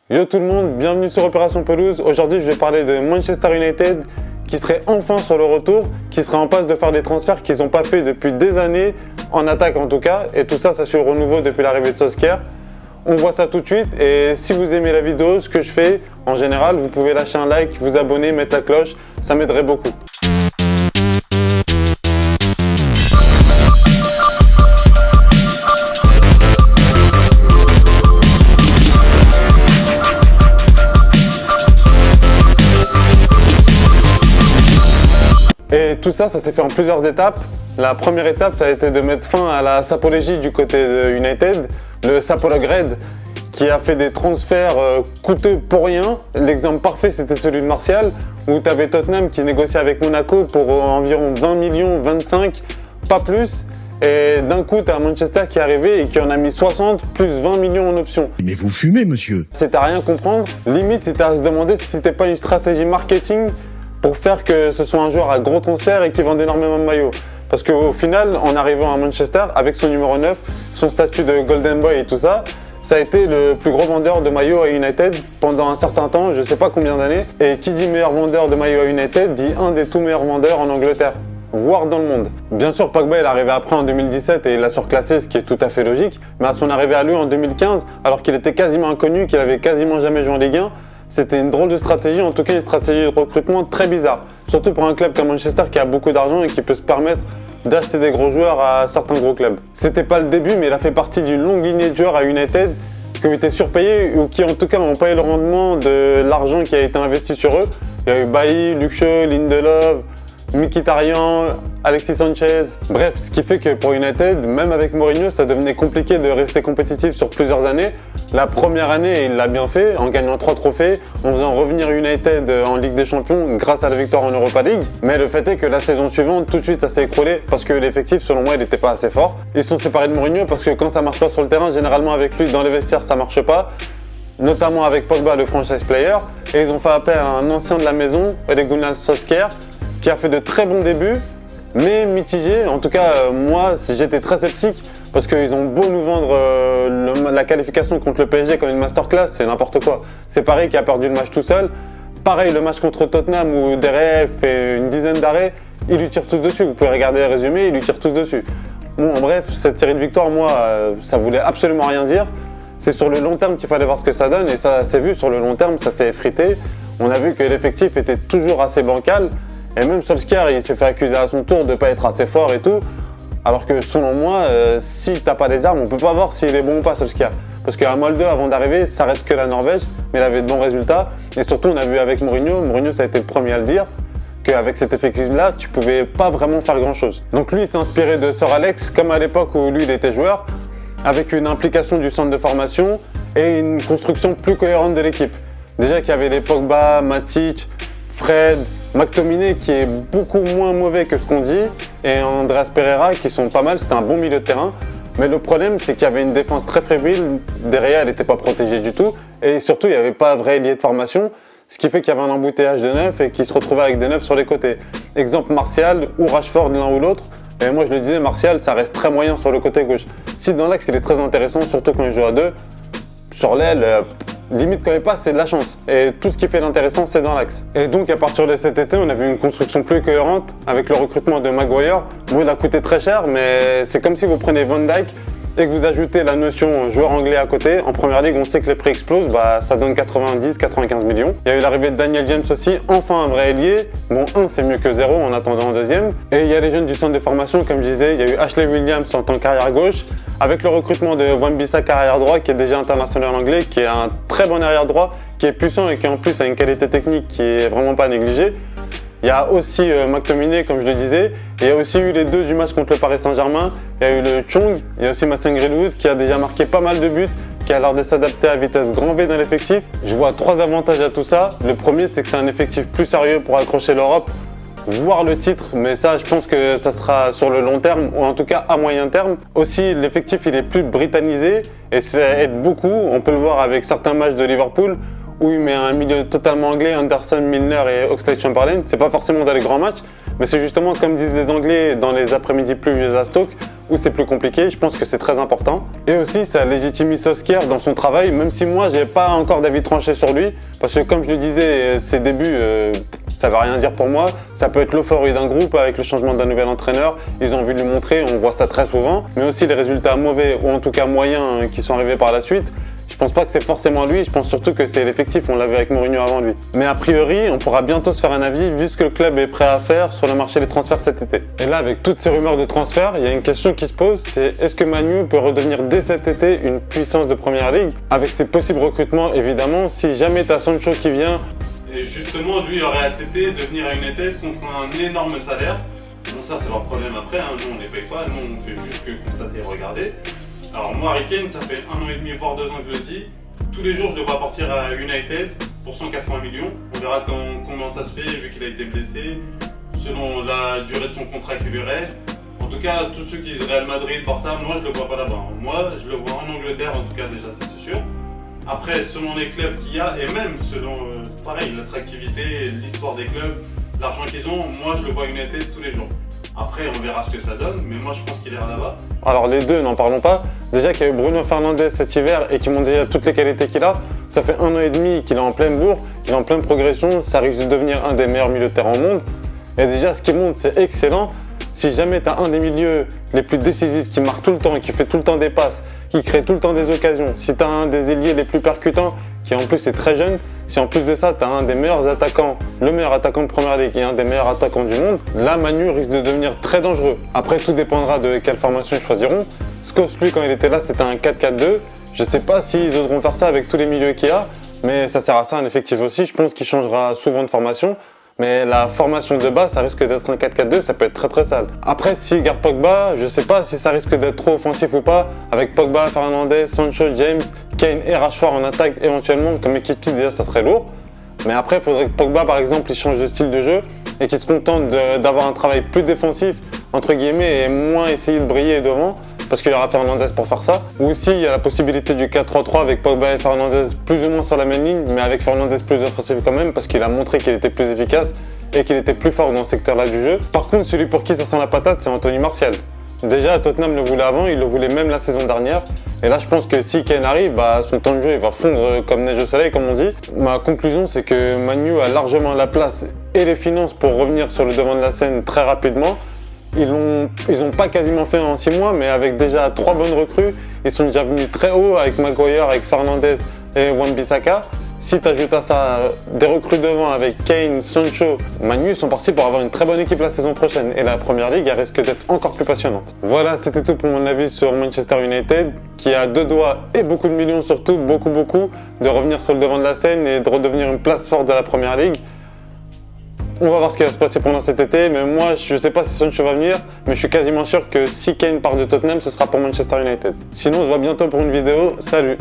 Yo tout le monde, bienvenue sur Opération Pelouse. Aujourd'hui, je vais parler de Manchester United qui serait enfin sur le retour, qui serait en passe de faire des transferts qu'ils n'ont pas fait depuis des années, en attaque en tout cas. Et tout ça, ça suit le renouveau depuis l'arrivée de Solskjaer. On voit ça tout de suite. Et si vous aimez la vidéo, ce que je fais en général, vous pouvez lâcher un like, vous abonner, mettre la cloche. Ça m'aiderait beaucoup. Et tout ça, ça s'est fait en plusieurs étapes. La première étape, ça a été de mettre fin à la sapologie du côté de United, le Sapolograde, qui a fait des transferts coûteux pour rien. L'exemple parfait, c'était celui de Martial, où tu avais Tottenham qui négociait avec Monaco pour environ 20 millions, 25, pas plus. Et d'un coup, tu as Manchester qui est arrivé et qui en a mis 60 plus 20 millions en option. Mais vous fumez, monsieur. C'est à rien comprendre. Limite, c'était à se demander si c'était pas une stratégie marketing pour faire que ce soit un joueur à gros transfert et qui vende énormément de maillots. Parce qu'au final, en arrivant à Manchester, avec son numéro 9, son statut de Golden Boy et tout ça, ça a été le plus gros vendeur de maillots à United pendant un certain temps, je sais pas combien d'années. Et qui dit meilleur vendeur de maillots à United, dit un des tout meilleurs vendeurs en Angleterre, voire dans le monde. Bien sûr, Pogba est arrivé après en 2017 et il a surclassé, ce qui est tout à fait logique. Mais à son arrivée à lui en 2015, alors qu'il était quasiment inconnu, qu'il avait quasiment jamais joué en Ligue 1, c'était une drôle de stratégie, en tout cas une stratégie de recrutement très bizarre. Surtout pour un club comme Manchester qui a beaucoup d'argent et qui peut se permettre d'acheter des gros joueurs à certains gros clubs. C'était pas le début, mais il a fait partie d'une longue lignée de joueurs à United qui ont été surpayés ou qui en tout cas n'ont pas eu le rendement de l'argent qui a été investi sur eux. Il y a eu Bailly, Luke Shaw, Lindelof, Mkhitaryan, Alexis Sanchez. Bref, ce qui fait que pour United, même avec Mourinho, ça devenait compliqué de rester compétitif sur plusieurs années. La première année, il l'a bien fait en gagnant 3 trophées, en faisant revenir United en Ligue des Champions grâce à la victoire en Europa League. Mais le fait est que la saison suivante, tout de suite, ça s'est écroulé parce que l'effectif, selon moi, il n'était pas assez fort. Ils sont séparés de Mourinho parce que quand ça marche pas sur le terrain, généralement avec lui, dans les vestiaires, ça marche pas. Notamment avec Pogba, le franchise player. Et ils ont fait appel à un ancien de la maison, Ole Gunnar Solskjaer, qui a fait de très bons débuts, mais mitigés. En tout cas, moi, j'étais très sceptique parce qu'ils ont beau nous vendre la qualification contre le PSG comme une masterclass, c'est n'importe quoi. C'est pareil qui a perdu le match tout seul. Pareil, le match contre Tottenham où derrière il fait une dizaine d'arrêts, ils lui tirent tous dessus. Vous pouvez regarder les résumés, ils lui tirent tous dessus. Bon, en bref, cette série de victoires, moi, ça voulait absolument rien dire. C'est sur le long terme qu'il fallait voir ce que ça donne et ça s'est vu sur le long terme, ça s'est effrité. On a vu que l'effectif était toujours assez bancal. Et même Solskjaer, il s'est fait accuser à son tour de ne pas être assez fort et tout. Alors que selon moi, si t'as pas les armes, on peut pas voir s'il est bon ou pas Solskjaer. Parce qu'à Molde, avant d'arriver, ça reste que la Norvège, mais il avait de bons résultats. Et surtout, on a vu avec Mourinho, ça a été le premier à le dire, qu'avec cet effectif-là, tu pouvais pas vraiment faire grand-chose. Donc lui, il s'est inspiré de Sir Alex, comme à l'époque où lui, il était joueur, avec une implication du centre de formation et une construction plus cohérente de l'équipe. Déjà qu'il y avait les Pogba, Matic, Fred, McTominay qui est beaucoup moins mauvais que ce qu'on dit et Andreas Pereira qui sont pas mal, c'était un bon milieu de terrain. Mais le problème c'est qu'il y avait une défense très fébrile, derrière elle n'était pas protégée du tout et surtout il n'y avait pas un vrai lié de formation, ce qui fait qu'il y avait un embouteillage de neufs et qu'ils se retrouvaient avec des neufs sur les côtés. Exemple Martial ou Rashford l'un ou l'autre, et moi je le disais, Martial ça reste très moyen sur le côté gauche. Si dans l'axe il est très intéressant, surtout quand il joue à deux, sur l'aile, limite quand il passe, c'est de la chance. Et tout ce qui fait l'intéressant, c'est dans l'axe. Et donc, à partir de cet été, on a vu une construction plus cohérente avec le recrutement de Maguire. Bon, il a coûté très cher, mais c'est comme si vous prenez Van Dijk et que vous ajoutez la notion joueur anglais à côté. En première ligue, on sait que les prix explosent, ça donne 90-95 millions. Il y a eu l'arrivée de Daniel James aussi, enfin un vrai ailier. Bon, 1 c'est mieux que 0 en attendant un deuxième. Et il y a les jeunes du centre de formation, comme je disais, il y a eu Ashley Williams en tant qu'arrière gauche, avec le recrutement de Wan-Bissaka arrière droit, qui est déjà international anglais, qui est un très bon arrière droit, qui est puissant et qui en plus a une qualité technique qui est vraiment pas négligée. Il y a aussi McTominay, comme je le disais. Et il y a aussi eu les deux du match contre le Paris Saint-Germain. Il y a eu le Chong, il y a aussi Mason Greenwood qui a déjà marqué pas mal de buts, qui a l'air de s'adapter à vitesse grand V dans l'effectif. Je vois 3 avantages à tout ça. Le premier, c'est que c'est un effectif plus sérieux pour accrocher l'Europe, voire le titre, mais ça, je pense que ça sera sur le long terme, ou en tout cas à moyen terme. Aussi, l'effectif, il est plus britannisé et ça aide beaucoup. On peut le voir avec certains matchs de Liverpool, où il met un milieu totalement anglais, Anderson, Milner et Oxlade-Chamberlain. C'est pas forcément dans les grands matchs, mais c'est justement comme disent les Anglais dans les après-midi pluvieux à Stoke, où c'est plus compliqué. Je pense que c'est très important. Et aussi, ça légitime Solskjaer dans son travail, même si moi, j'ai pas encore d'avis tranché sur lui. Parce que comme je le disais, ses débuts, ça va rien dire pour moi. Ça peut être l'euphorie d'un groupe avec le changement d'un nouvel entraîneur. Ils ont envie de lui montrer, on voit ça très souvent. Mais aussi les résultats mauvais, ou en tout cas moyens, qui sont arrivés par la suite. Je pense pas que c'est forcément lui, je pense surtout que c'est l'effectif, on l'a vu avec Mourinho avant lui. Mais a priori, on pourra bientôt se faire un avis vu ce que le club est prêt à faire sur le marché des transferts cet été. Et là, avec toutes ces rumeurs de transferts, il y a une question qui se pose, c'est est-ce que Man U peut redevenir dès cet été une puissance de Première Ligue? Avec ses possibles recrutements, évidemment, si jamais t'as Sancho qui vient. Et justement, lui aurait accepté de venir à United contre un énorme salaire. Bon, ça c'est leur problème après, hein. Nous on les paye pas, nous on fait juste que constater et regarder. Alors moi, Harry Kane, ça fait 1 an et demi, voire 2 ans que je le dis. Tous les jours, je le vois partir à United pour 180 millions. On verra comment ça se fait, vu qu'il a été blessé, selon la durée de son contrat qui lui reste. En tout cas, tous ceux qui disent Real Madrid, Barça, moi je le vois pas là-bas. Moi, je le vois en Angleterre, en tout cas déjà, ça c'est sûr. Après, selon les clubs qu'il y a, et même selon, pareil, l'attractivité, l'histoire des clubs, l'argent qu'ils ont, moi je le vois à United tous les jours. Après, on verra ce que ça donne, mais moi je pense qu'il ira là-bas. Alors les deux, n'en parlons pas. Déjà qu'il y a eu Bruno Fernandes cet hiver et qui montre déjà toutes les qualités qu'il a. Ça fait 1 an et demi qu'il est en pleine bourre, qu'il est en pleine progression. Ça risque de devenir un des meilleurs milieux de terrain au monde. Et déjà, ce qui monte, c'est excellent. Si jamais tu as un des milieux les plus décisifs, qui marque tout le temps, qui fait tout le temps des passes, qui crée tout le temps des occasions, si tu as un des ailiers les plus percutants, qui en plus est très jeune, si en plus de ça, tu as un des meilleurs attaquants, le meilleur attaquant de Première Ligue et un des meilleurs attaquants du monde, là, Man U risque de devenir très dangereux. Après, tout dépendra de quelle formation ils choisiront. Scholes, lui, quand il était là, c'était un 4-4-2. Je sais pas s'ils oseront faire ça avec tous les milieux qu'il y a, mais ça sert à ça un effectif aussi. Je pense qu'il changera souvent de formation. Mais la formation de base, ça risque d'être un 4-4-2, ça peut être très très sale. Après, s'il garde Pogba, je sais pas si ça risque d'être trop offensif ou pas. Avec Pogba, Fernandes, Sancho, James, Kane et Rashford en attaque éventuellement, comme équipe type déjà, ça serait lourd. Mais après, il faudrait que Pogba, par exemple, il change de style de jeu et qu'il se contente d'avoir un travail plus défensif, entre guillemets, et moins essayer de briller devant. Parce qu'il y aura Fernandes pour faire ça. Ou aussi, il y a la possibilité du 4-3-3 avec Pogba et Fernandes plus ou moins sur la même ligne, mais avec Fernandes plus offensif quand même, parce qu'il a montré qu'il était plus efficace et qu'il était plus fort dans ce secteur-là du jeu. Par contre, celui pour qui ça sent la patate, c'est Anthony Martial. Déjà, Tottenham le voulait avant, il le voulait même la saison dernière. Et là, je pense que si Kane arrive, son temps de jeu il va fondre comme neige au soleil, comme on dit. Ma conclusion, c'est que Man U a largement la place et les finances pour revenir sur le devant de la scène très rapidement. Ils ont pas quasiment fait en 6 mois, mais avec déjà 3 bonnes recrues, ils sont déjà venus très haut avec Maguire, avec Fernandes et Wan-Bissaka. Si tu ajoutes à ça des recrues devant avec Kane, Sancho, Man U sont partis pour avoir une très bonne équipe la saison prochaine. Et la Première Ligue, elle risque d'être encore plus passionnante. Voilà, c'était tout pour mon avis sur Manchester United, qui a 2 doigts et beaucoup de millions surtout, beaucoup, de revenir sur le devant de la scène et de redevenir une place forte de la Première Ligue. On va voir ce qui va se passer pendant cet été, mais moi je ne sais pas si Sancho va venir, mais je suis quasiment sûr que si Kane part de Tottenham, ce sera pour Manchester United. Sinon on se voit bientôt pour une vidéo, salut!